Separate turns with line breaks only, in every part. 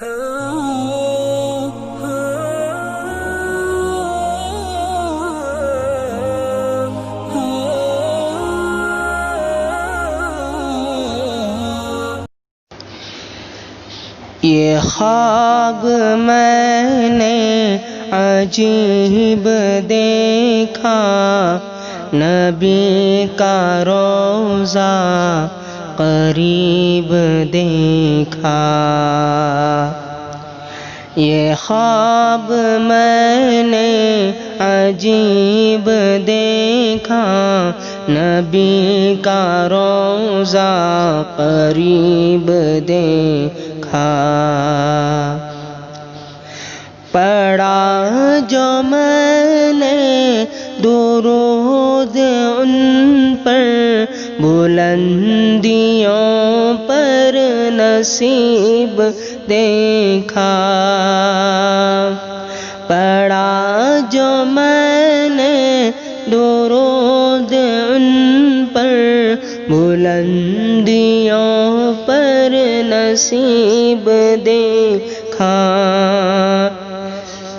یہ خواب میں نے عجیب دیکھا، نبی کا روضہ قریب دیکھا۔ یہ خواب میں نے عجیب دیکھا، نبی کا روضہ قریب دیکھا۔ پڑھا جو میں نے درود ان پر، بلندیوں پر نصیب دیکھا۔ پڑھا جو میں نے درود ان پر، بلندیوں پر نصیب دیکھا۔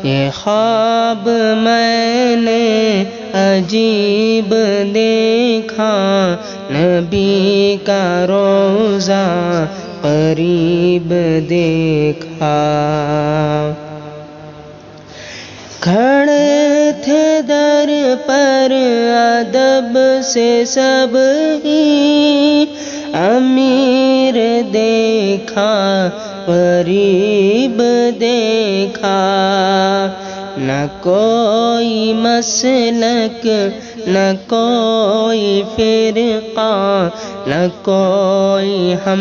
یہ خواب میں نے عجیب دیکھا، نبی کا روضہ قریب دیکھا۔ کھڑے تھے در پر ادب سے سب ہی، امیر دیکھا غریب دیکھا۔ نہ کوئی مسلک نہ کوئی فرقہ، نہ کوئی ہم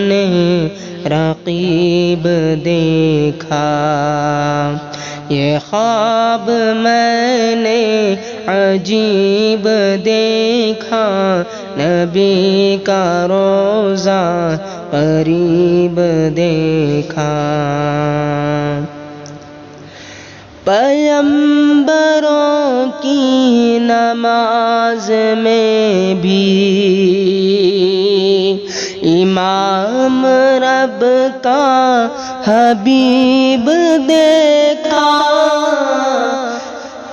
نے رقیب دیکھا۔ یہ خواب میں نے عجیب دیکھا، نبی کا روضہ قریب دیکھا۔ پیغمبروں کی نماز میں بھی امام رب کا حبیب دیکھا۔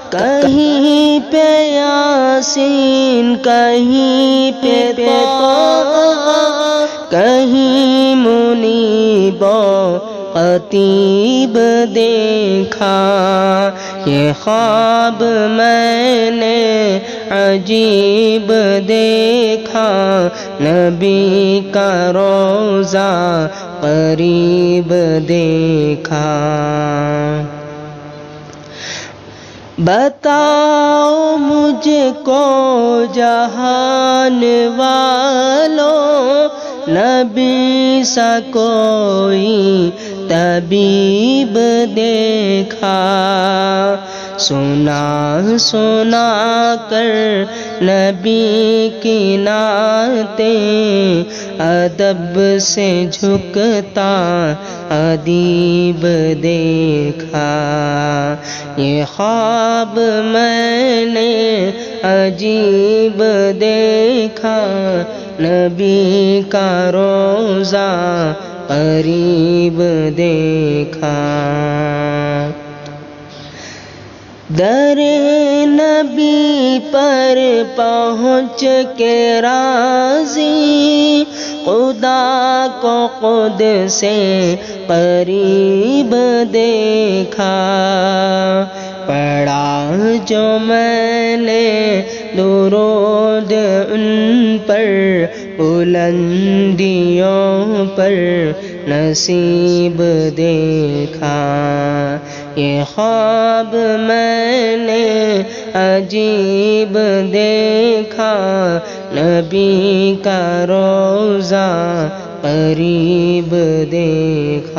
کہیں پہ یاسین کہیں پہ طٰہٰ، کہیں منیب و خطیب دیکھا۔ یہ خواب میں نے عجیب دیکھا، نبی کا روضہ قریب دیکھا۔ بتاؤ مجھ کو جہان والوں، نبی سا کوئی طبیب دیکھا۔ سنا سنا کر نبی کی نعتیں، ادب سے جھکتا ادیب دیکھا۔ یہ خواب میں نے عجیب دیکھا، نبی کا روضہ قریب دیکھا۔ در نبی پر پہنچ کے راضی، خدا کو خود سے قریب دیکھا۔ پڑھا جو میں نے درود ان پر، بلندیوں پر نصیب دیکھا۔ یہ خواب میں نے عجیب دیکھا، نبی کا روضہ قریب دیکھا۔